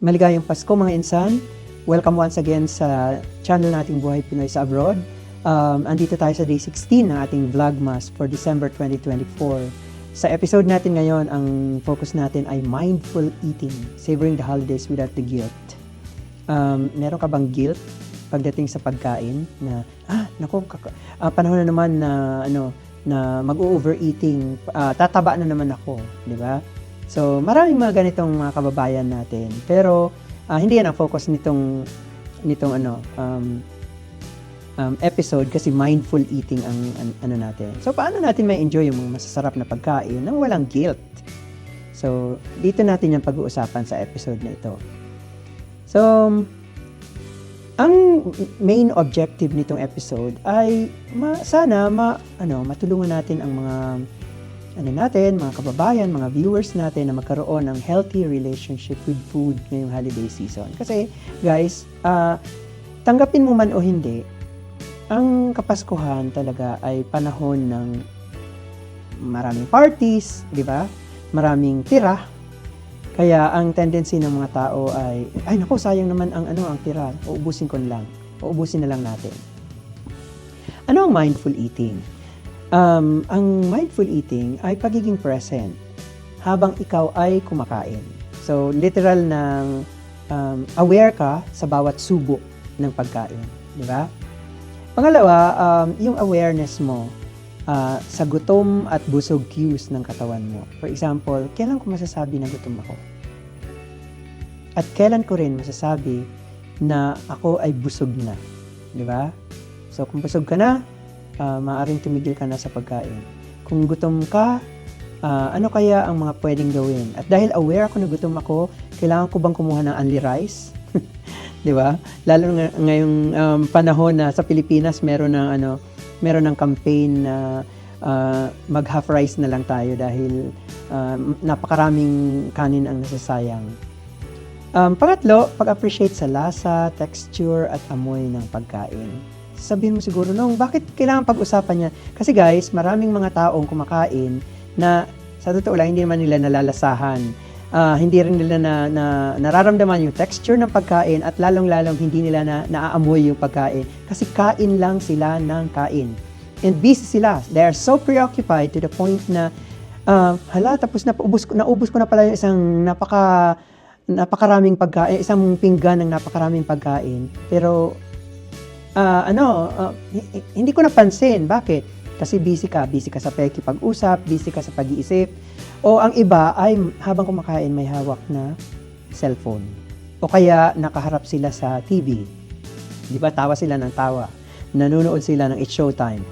Maligayang Pasko mga insan. Welcome once again sa channel nating Buhay Pinoy sa Abroad. Andito tayo sa day 16 ng ating Vlogmas for December 2024. Sa episode natin ngayon, ang focus natin ay mindful eating, savoring the holidays without the guilt. Meron ka bang guilt pagdating sa pagkain na, panahon na naman na mag-overeating, tataba na naman ako, di ba? So, maraming mga ganitong mga kababayan natin. Pero, hindi yan ang focus nitong episode kasi mindful eating ang ano natin. So, paano natin may enjoy yung mga masasarap na pagkain nang walang guilt? So, dito natin yung pag-uusapan sa episode na ito. So, ang main objective nitong episode ay sana matulungan natin ang mga mga kababayan, mga viewers natin na magkaroon ng healthy relationship with food ngayong holiday season. Kasi, guys, tanggapin mo man o hindi, ang Kapaskuhan talaga ay panahon ng maraming parties, di ba? Maraming tira. Kaya ang tendency ng mga tao ay sayang naman ang tira. Uubusin na lang natin. Ano ang mindful eating? Ang mindful eating ay pagiging present habang ikaw ay kumakain. So, literal ng aware ka sa bawat subo ng pagkain. Di ba? Pangalawa, yung awareness mo sa gutom at busog cues ng katawan mo. For example, kailan ko masasabi na gutom ako? At kailan ko rin masasabi na ako ay busog na? Di ba? So, kung busog ka na, maaaring tumigil ka na sa pagkain. Kung gutom ka, ano kaya ang mga pwedeng gawin? At dahil aware ako na gutom ako, kailangan ko bang kumuha ng only rice? Di ba? Lalo ngayong panahon na sa Pilipinas meron ng campaign na mag half rice na lang tayo dahil napakaraming kanin ang nasasayang. Pangatlo, pag-appreciate sa lasa, texture at amoy ng pagkain. Sabihin mo siguro, bakit kailangan pag-usapan niya? Kasi guys, maraming mga taong kumakain na sa totoo lang, hindi naman nila nalalasahan. Hindi rin nila nararamdaman yung texture ng pagkain at lalong-lalong hindi nila naaamoy yung pagkain. Kasi kain lang sila ng kain. And busy sila. They are so preoccupied to the point na, tapos naubos ko na pala yung isang napakaraming pagkain, isang pinggan ng napakaraming pagkain. Pero, hindi ko napansin. Bakit? Kasi busy ka sa pag-usap, busy ka sa pag-iisip. O ang iba ay habang kumakain may hawak na cellphone. O kaya nakaharap sila sa TV. Di ba? Tawa sila ng tawa. Nanonood sila ng It's Showtime.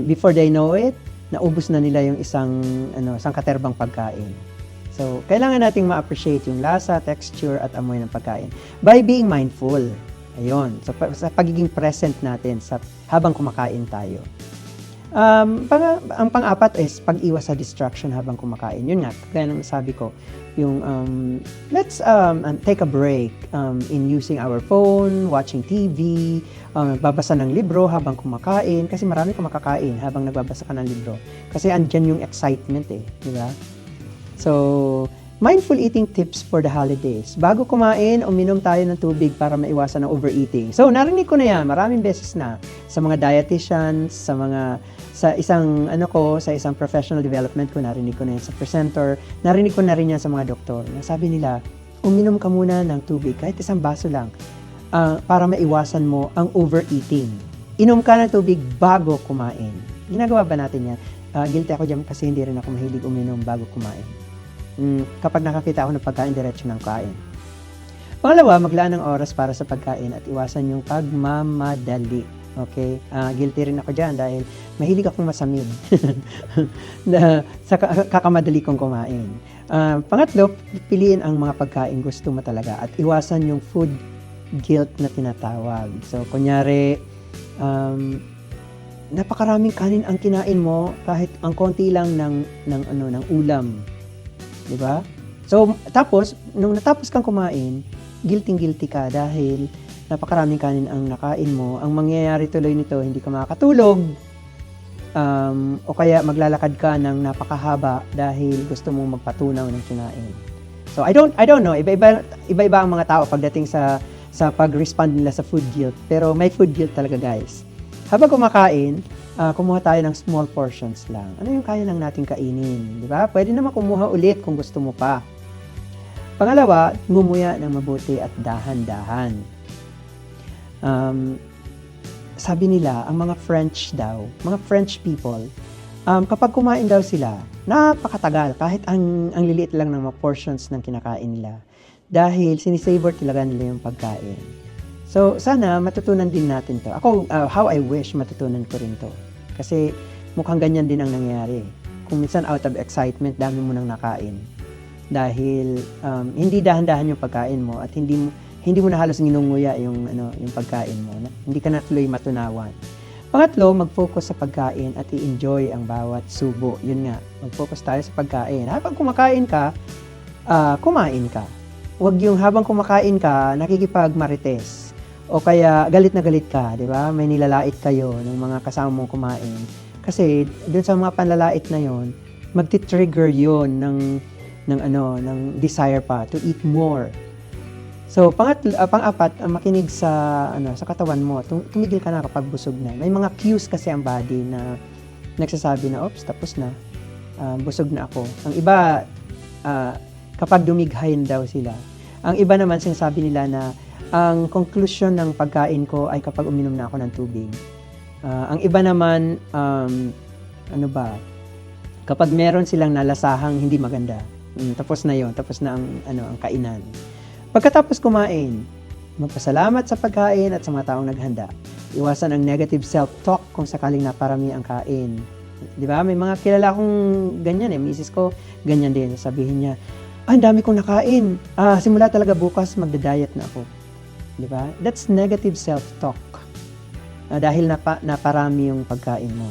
Before they know it, naubos na nila yung isang katerbang pagkain. So, kailangan nating ma-appreciate yung lasa, texture at amoy ng pagkain by being mindful. Ayun. So, sa pagiging present natin habang kumakain tayo. Ang pang-apat is pag-iwas sa distraction habang kumakain. Yun nga, kaya nang sabi ko, yung let's take a break in using our phone, watching TV, babasa ng libro habang kumakain. Kasi marami kang makakain habang nagbabasa ka ng libro. Kasi andyan yung excitement di ba? So, mindful eating tips for the holidays. Bago kumain, uminom tayo ng tubig para maiwasan ng overeating. So, narinig ko na yan, maraming beses na sa mga dietitians, sa isang professional development ko, narinig ko na yan sa presenter, narinig ko na rin yan sa mga doktor. Nasabi nila, uminom ka muna ng tubig, kahit isang baso lang, para maiwasan mo ang overeating. Inom ka ng tubig bago kumain. Ginagawa ba natin yan? Guilty ako dyan kasi hindi rin ako mahilig uminom bago kumain. Kapag nakakita ako ng pagkain, diretso ng kain. Pangalawa, maglaan ng oras para sa pagkain at iwasan yung pagmamadali. Okay? Guilty rin ako dyan dahil mahilig akong masamid sa kakamadali kong kumain. Pangatlo, piliin ang mga pagkain gusto mo talaga at iwasan yung food guilt na tinatawag. So, kunyari, napakaraming kanin ang kinain mo kahit ang konti lang ng ulam. Di ba? So, tapos, nung natapos kang kumain, guilty ka dahil napakaraming kanin ang nakain mo. Ang mangyayari tuloy nito, hindi ka makakatulog, o kaya maglalakad ka ng napakahaba dahil gusto mong magpatunaw ng kinain. So I don't know, iba-iba ang mga tao pagdating sa pag-respond nila sa food guilt. Pero may food guilt talaga, guys. Habang kumakain, kumuha tayo ng small portions lang. Ano yung kaya lang natin kainin, di ba? Pwede naman kumuha ulit kung gusto mo pa. Pangalawa, ngumuya ng mabuti at dahan-dahan. Sabi nila, ang mga French people, kapag kumain daw sila, napakatagal, kahit ang liliit lang ng mga portions ng kinakain nila. Dahil sinisavor talaga nila yung pagkain. So, sana matutunan din natin to. Ako, how I wish matutunan ko rin to. Kasi mukhang ganyan din ang nangyayari. Kung minsan out of excitement, dami mo nang nakain. Dahil hindi dahan-dahan yung pagkain mo at hindi mo na halos nginunguya yung pagkain mo. Hindi ka na tuloy matunawan. Pangatlo, mag-focus sa pagkain at i-enjoy ang bawat subo. Yun nga, mag-focus tayo sa pagkain. Habang kumakain ka, kumain ka. Huwag yung habang kumakain ka, nakikipag-marites. O kaya galit na galit ka, di ba? May nilalait kayo ng mga kasama mong kumain. Kasi dun sa mga panlalait na yon, magti-trigger yon ng desire pa to eat more. So, pang-apat, makinig sa katawan mo. Tumigil ka na kapag busog na. May mga cues kasi ang body na nagsasabi na, oops, tapos na. Busog na ako. Ang iba, kapag dumighain daw sila. Ang iba naman, sinasabi nila na ang conclusion ng pagkain ko ay kapag uminom na ako ng tubig. Ang iba naman, kapag meron silang nalasahang hindi maganda. Tapos na yon, tapos na ang kainan. Pagkatapos kumain, magpasalamat sa pagkain at sa mga taong naghanda. Iwasan ang negative self-talk kung sakaling naparami ang kain. Di ba? May mga kilala kong ganyan misis ko, ganyan din. Sabihin niya, ang dami kong nakain. Simula talaga bukas, magda-diet na ako. Di ba? That's negative self-talk. Dahil naparami yung pagkain mo.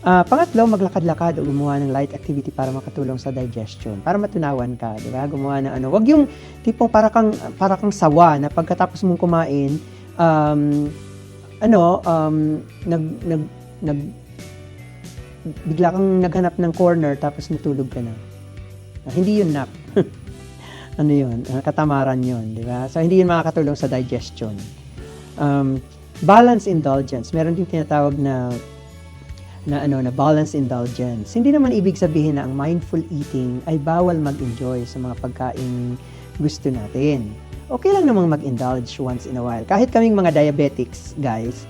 Pangatlo, maglakad-lakad o gumawa ng light activity para makatulong sa digestion. Para matunawan ka, di ba? Gumawa ng wag yung tipong para kang sawa na pagkatapos mong kumain, bigla kang naghanap ng corner tapos natulog ka na. Hindi yun nap. Katamaran yun, di ba? So, hindi yun makakatulong sa digestion. Balance indulgence. Meron din tinatawag na balance indulgence. Hindi naman ibig sabihin na ang mindful eating ay bawal mag-enjoy sa mga pagkain gusto natin. Okay lang namang mag-indulge once in a while. Kahit kaming mga diabetics, guys,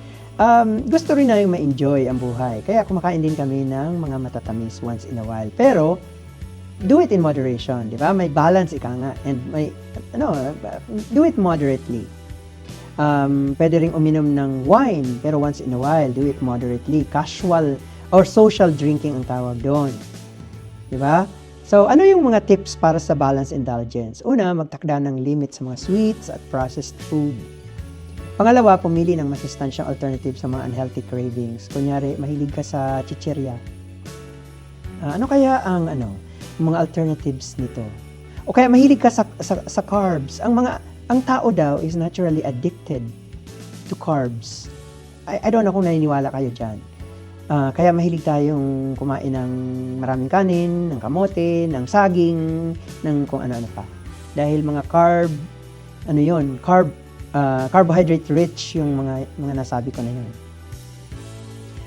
gusto rin namin ma-enjoy ang buhay. Kaya kumakain din kami ng mga matatamis once in a while. Pero, do it in moderation, di ba? May balance ika nga. And do it moderately. Pwede ring uminom ng wine, pero once in a while, do it moderately. Casual or social drinking ang tawag doon. Di ba? So, ano yung mga tips para sa balance indulgence? Una, magtakda ng limit sa mga sweets at processed food. Pangalawa, pumili ng masustansyang alternative sa mga unhealthy cravings. Kunyari, mahilig ka sa chichirya. Ano kaya ang mga alternatives nito? O kaya mahilig ka sa carbs. Ang tao daw is naturally addicted to carbs. I don't know kung naniniwala kayo dyan. Kaya mahilig tayong kumain ng maraming kanin, ng kamote, ng saging, ng kung ano-ano pa. Dahil mga carbohydrate rich yung mga nasabi ko na yun.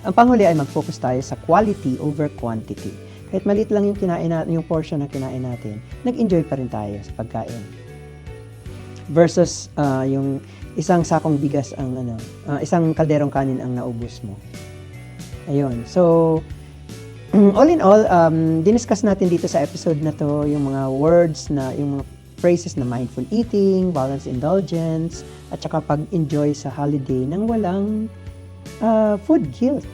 Ang panghuli ay mag-focus tayo sa quality over quantity. Kahit maliit lang yung kinain natin, yung portion na kinain natin, nag-enjoy pa rin tayo sa pagkain. Versus yung isang sakong bigas isang kalderong kanin ang naubos mo. Ayun. So, all in all, diniscuss natin dito sa episode na to yung mga words yung mga phrases na mindful eating, balance indulgence, at saka pag-enjoy sa holiday nang walang food guilt.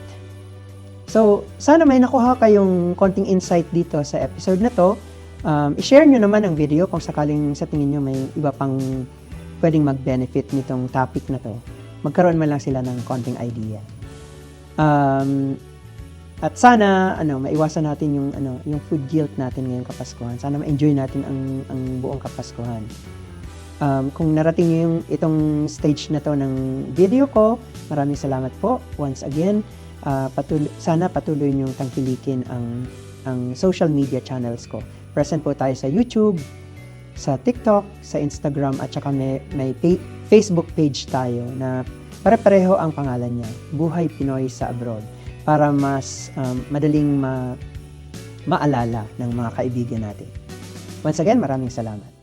So, sana may nakuha kayong konting insight dito sa episode na to. I-share nyo naman ang video kung sakaling sa tingin nyo may iba pang pwedeng mag-benefit nitong topic na to. Magkaroon man lang sila ng konting idea. At sana maiwasan natin yung food guilt natin ngayong Kapaskuhan. Sana ma-enjoy natin ang buong Kapaskuhan. Kung narating niyo itong stage na to ng video ko, maraming salamat po once again. Sana patuloy niyong tangkilikin ang social media channels ko. Present po tayo sa YouTube, sa TikTok, sa Instagram, at saka may Facebook page tayo na pare-pareho ang pangalan niya, Buhay Pinoy sa Abroad, para mas madaling maalala ng mga kaibigan natin. Once again, maraming salamat.